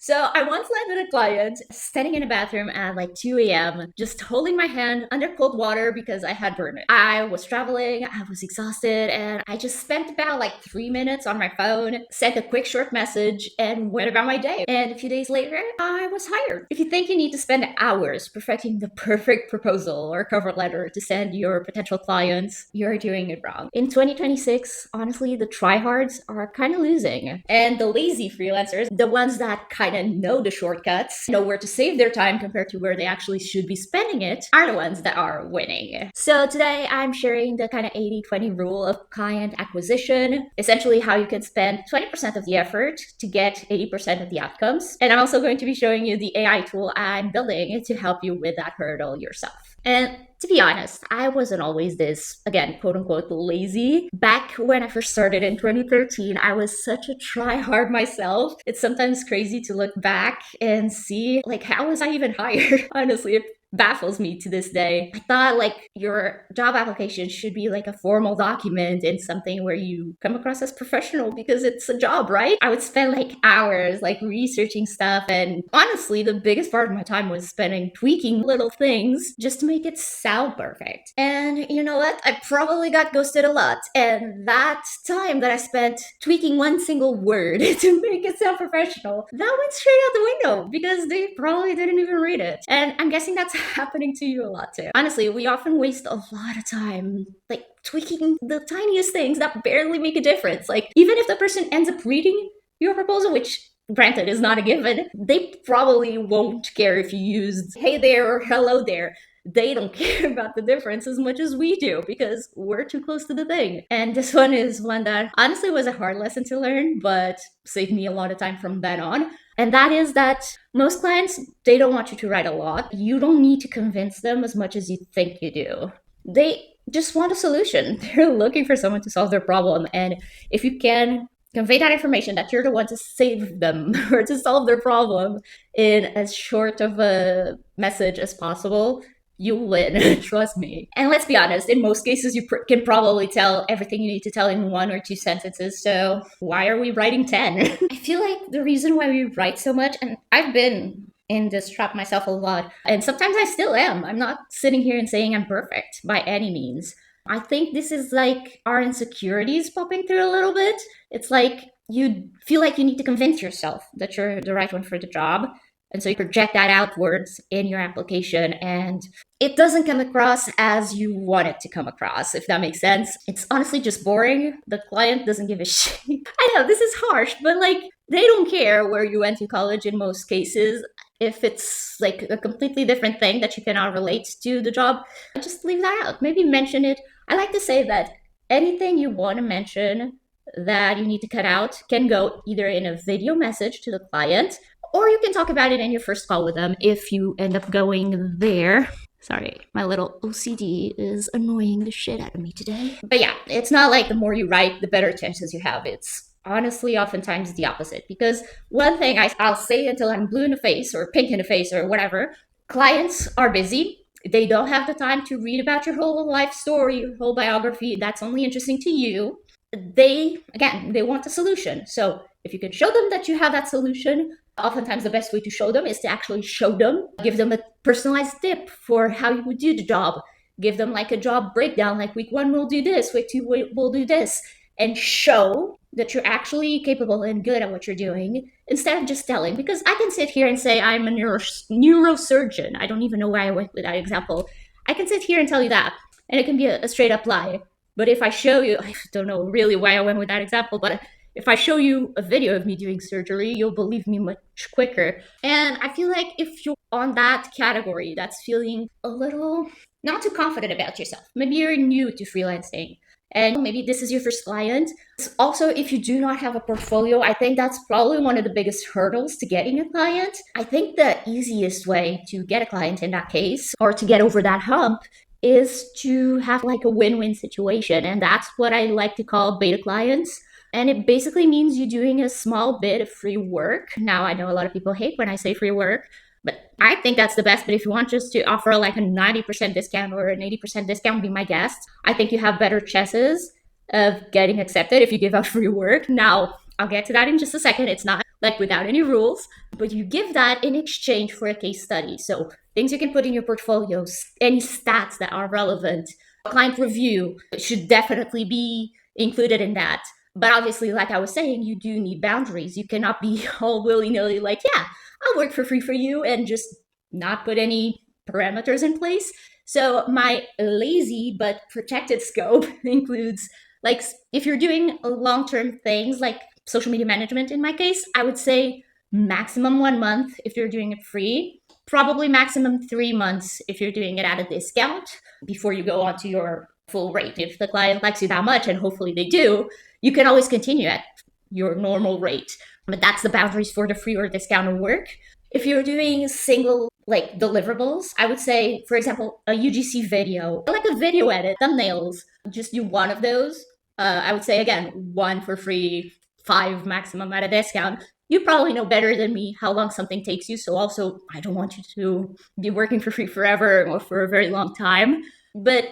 So I once landed a client standing in a bathroom at like 2 a.m., just holding my hand under cold water because I had burnout. I was traveling, I was exhausted, and I just spent about like 3 minutes on my phone, sent a quick short message, and went about my day. And a few days later, I was hired. If you think you need to spend hours perfecting the perfect proposal or cover letter to send your potential clients, you're doing it wrong. In 2026, honestly, the tryhards are kind of losing. And the lazy freelancers, the ones that kind of know the shortcuts, know where to save their time compared to where they actually should be spending it, are the ones that are winning. So today I'm sharing the kind of 80-20 rule of client acquisition, essentially how you can spend 20% of the effort to get 80% of the outcomes. And I'm also going to be showing you the AI tool I'm building to help you with that hurdle yourself. And to be honest, I wasn't always this, again, quote unquote, lazy. Back when I first started in 2013, I was such a try-hard myself. It's sometimes crazy to look back and see, like, how was I even hired? Honestly, it baffles me to this day. I thought like your job application should be like a formal document and something where you come across as professional because it's a job, right? I would spend like hours like researching stuff, and honestly the biggest part of my time was spending tweaking little things just to make it sound perfect. And you know what? I probably got ghosted a lot, and that time that I spent tweaking one single word to make it sound professional, that went straight out the window because they probably didn't even read it. And I'm guessing that's happening to you a lot too. Honestly, we often waste a lot of time like tweaking the tiniest things that barely make a difference. Like even if the person ends up reading your proposal, which granted is not a given, they probably won't care if you used hey there or hello there. They don't care about the difference as much as we do because we're too close to the thing. And this one is one that honestly was a hard lesson to learn, but saved me a lot of time from then on. And that is that most clients, they don't want you to write a lot. You don't need to convince them as much as you think you do. They just want a solution. They're looking for someone to solve their problem. And if you can convey that information that you're the one to save them or to solve their problem in as short of a message as possible, you win. Trust me. And let's be honest, in most cases, you can probably tell everything you need to tell in 1 or 2 sentences. So why are we writing 10? I feel like the reason why we write so much, and I've been in this trap myself a lot, and sometimes I still am. I'm not sitting here and saying I'm perfect by any means. I think this is like our insecurities popping through a little bit. It's like you feel like you need to convince yourself that you're the right one for the job. And so you project that outwards in your application, and it doesn't come across as you want it to come across, if that makes sense. It's honestly just boring. The client doesn't give a shit. I know this is harsh, but like they don't care where you went to college in most cases. If it's like a completely different thing that you cannot relate to the job, just leave that out. Maybe mention it. I like to say that anything you want to mention that you need to cut out can go either in a video message to the client, or you can talk about it in your first call with them if you end up going there. Sorry, my little OCD is annoying the shit out of me today. But yeah, it's not like the more you write, the better chances you have. It's honestly oftentimes the opposite. Because one thing I'll say until I'm blue in the face or pink in the face or whatever, clients are busy. They don't have the time to read about your whole life story, your whole biography. That's only interesting to you. They want a solution. So if you can show them that you have that solution, oftentimes the best way to show them is to actually show them, give them a personalized tip for how you would do the job, give them like a job breakdown, like week 1 we'll do this, week 2 we'll do this, and show that you're actually capable and good at what you're doing instead of just telling. Because I can sit here and say I'm a neurosurgeon. I don't even know why I went with that example. I can sit here and tell you that, and it can be a straight up lie. But if I show you, I don't know really why I went with that example, but if I show you a video of me doing surgery, you'll believe me much quicker. And I feel like if you're on that category that's feeling a little not too confident about yourself, maybe you're new to freelancing, and maybe this is your first client. Also, if you do not have a portfolio, I think that's probably one of the biggest hurdles to getting a client. I think the easiest way to get a client in that case, or to get over that hump, is to have like a win-win situation. And that's what I like to call beta clients. And it basically means you doing a small bit of free work. Now, I know a lot of people hate when I say free work, but I think that's the best. But if you want just to offer like a 90% discount or an 80% discount, be my guest. I think you have better chances of getting accepted if you give out free work. Now, I'll get to that in just a second. It's not like without any rules, but you give that in exchange for a case study. So things you can put in your portfolios, any stats that are relevant, client review should definitely be included in that. But obviously, like I was saying, you do need boundaries. You cannot be all willy nilly like, yeah, I'll work for free for you and just not put any parameters in place. So my lazy but protected scope includes, like, if you're doing long-term things like social media management in my case, I would say maximum 1 month if you're doing it free, probably maximum 3 months if you're doing it at a discount before you go on to your full rate. If the client likes you that much, and hopefully they do, you can always continue at your normal rate. But that's the boundaries for the free or discounted work. If you're doing single like deliverables, I would say, for example, a UGC video, like a video edit, thumbnails, just do one of those. I would say, again, one for free, five maximum at a discount. You probably know better than me how long something takes you. So also, I don't want you to be working for free forever or for a very long time. But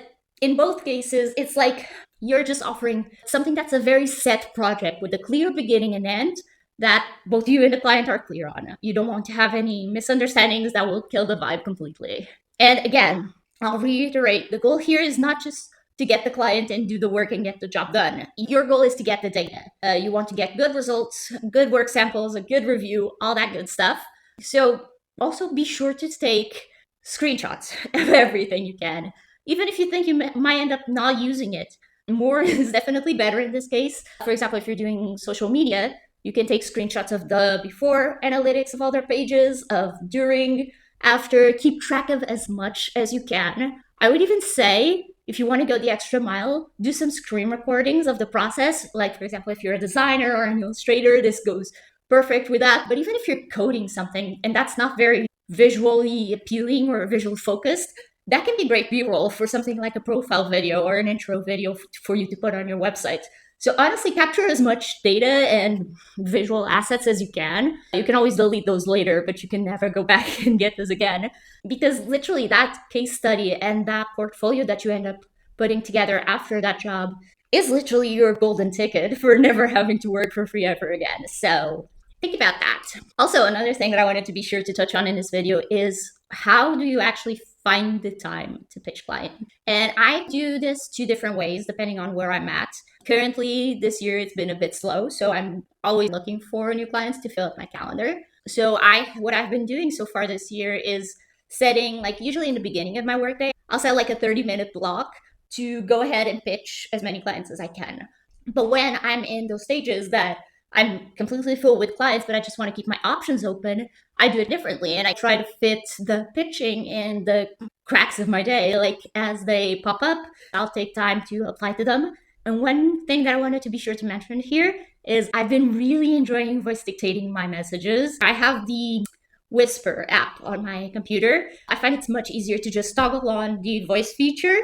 in both cases, it's like you're just offering something that's a very set project with a clear beginning and end that both you and the client are clear on. You don't want to have any misunderstandings that will kill the vibe completely. And again, I'll reiterate, the goal here is not just to get the client and do the work and get the job done. Your goal is to get the data. You want to get good results, good work samples, a good review, all that good stuff. So also be sure to take screenshots of everything you can. Even if you think you might end up not using it, more is definitely better in this case. For example, if you're doing social media, you can take screenshots of the before analytics of all their pages, of during, after, keep track of as much as you can. I would even say, if you want to go the extra mile, do some screen recordings of the process. Like, for example, if you're a designer or an illustrator, this goes perfect with that. But even if you're coding something and that's not very visually appealing or visual focused, that can be great B-roll for something like a profile video or an intro video for you to put on your website. So honestly, capture as much data and visual assets as you can. You can always delete those later, but you can never go back and get this again. Because literally that case study and that portfolio that you end up putting together after that job is literally your golden ticket for never having to work for free ever again. So think about that. Also, another thing that I wanted to be sure to touch on in this video is how do you actually find the time to pitch client? And I do this two different ways depending on where I'm at. Currently, this year it's been a bit slow, so I'm always looking for new clients to fill up my calendar. So what I've been doing so far this year is setting, like usually in the beginning of my workday, I'll set like a 30-minute block to go ahead and pitch as many clients as I can. But when I'm in those stages that I'm completely full with clients, but I just want to keep my options open, I do it differently. And I try to fit the pitching in the cracks of my day. Like as they pop up, I'll take time to apply to them. And one thing that I wanted to be sure to mention here is I've been really enjoying voice dictating my messages. I have the Whisper app on my computer. I find it's much easier to just toggle on the voice feature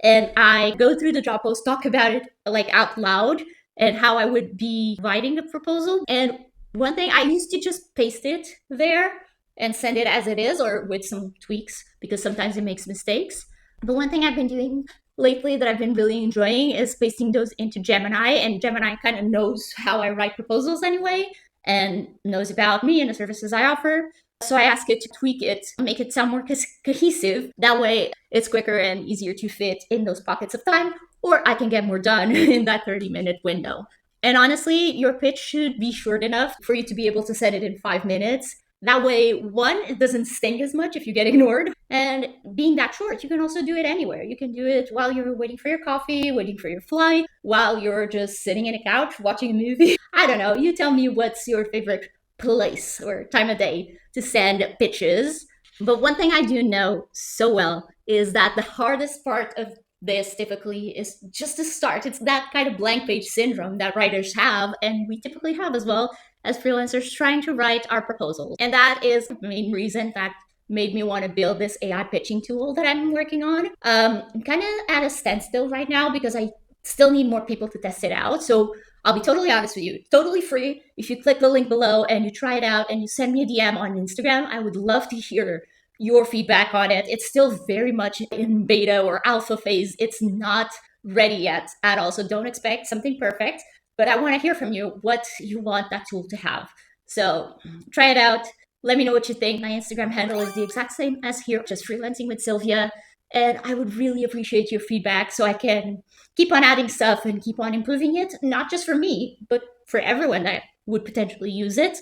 and I go through the job post, talk about it like out loud and how I would be writing the proposal. And one thing, I used to just paste it there and send it as it is or with some tweaks because sometimes it makes mistakes. But one thing I've been doing lately that I've been really enjoying is pasting those into Gemini, and Gemini kind of knows how I write proposals anyway and knows about me and the services I offer. So I ask it to tweak it, make it sound more cohesive. That way it's quicker and easier to fit in those pockets of time, or I can get more done in that 30-minute window. And honestly, your pitch should be short enough for you to be able to set it in 5 minutes. That way, one, it doesn't sting as much if you get ignored. And being that short, you can also do it anywhere. You can do it while you're waiting for your coffee, waiting for your flight, while you're just sitting in a couch watching a movie. I don't know. You tell me what's your favorite place or time of day to send pitches. But one thing I do know so well is that the hardest part of this typically is just to start. It's that kind of blank page syndrome that writers have, and we typically have as well as freelancers trying to write our proposals. And that is the main reason that made me want to build this AI pitching tool that I'm working on. I'm kind of at a standstill right now because I still need more people to test it out. So I'll be totally honest with you, totally free. If you click the link below and you try it out and you send me a DM on Instagram, I would love to hear your feedback on it. It's still very much in beta or alpha phase. It's not ready yet at all. So don't expect something perfect. but I want to hear from you what you want that tool to have. So try it out. Let me know what you think. My Instagram handle is the exact same as here, just freelancing with Sylvia. And I would really appreciate your feedback so I can keep on adding stuff and keep on improving it, not just for me, but for everyone that would potentially use it.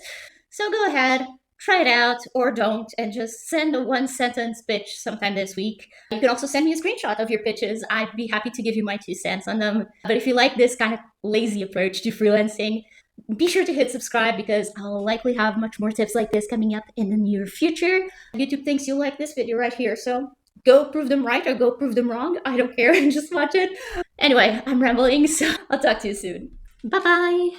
So go ahead, try it out or don't, and just send a one sentence pitch sometime this week. You can also send me a screenshot of your pitches. I'd be happy to give you my 2 cents on them. But if you like this kind of lazy approach to freelancing, be sure to hit subscribe because I'll likely have much more tips like this coming up in the near future. YouTube thinks you'll like this video right here, so go prove them right or go prove them wrong. I don't care, just watch it. Anyway, I'm rambling, so I'll talk to you soon. Bye bye.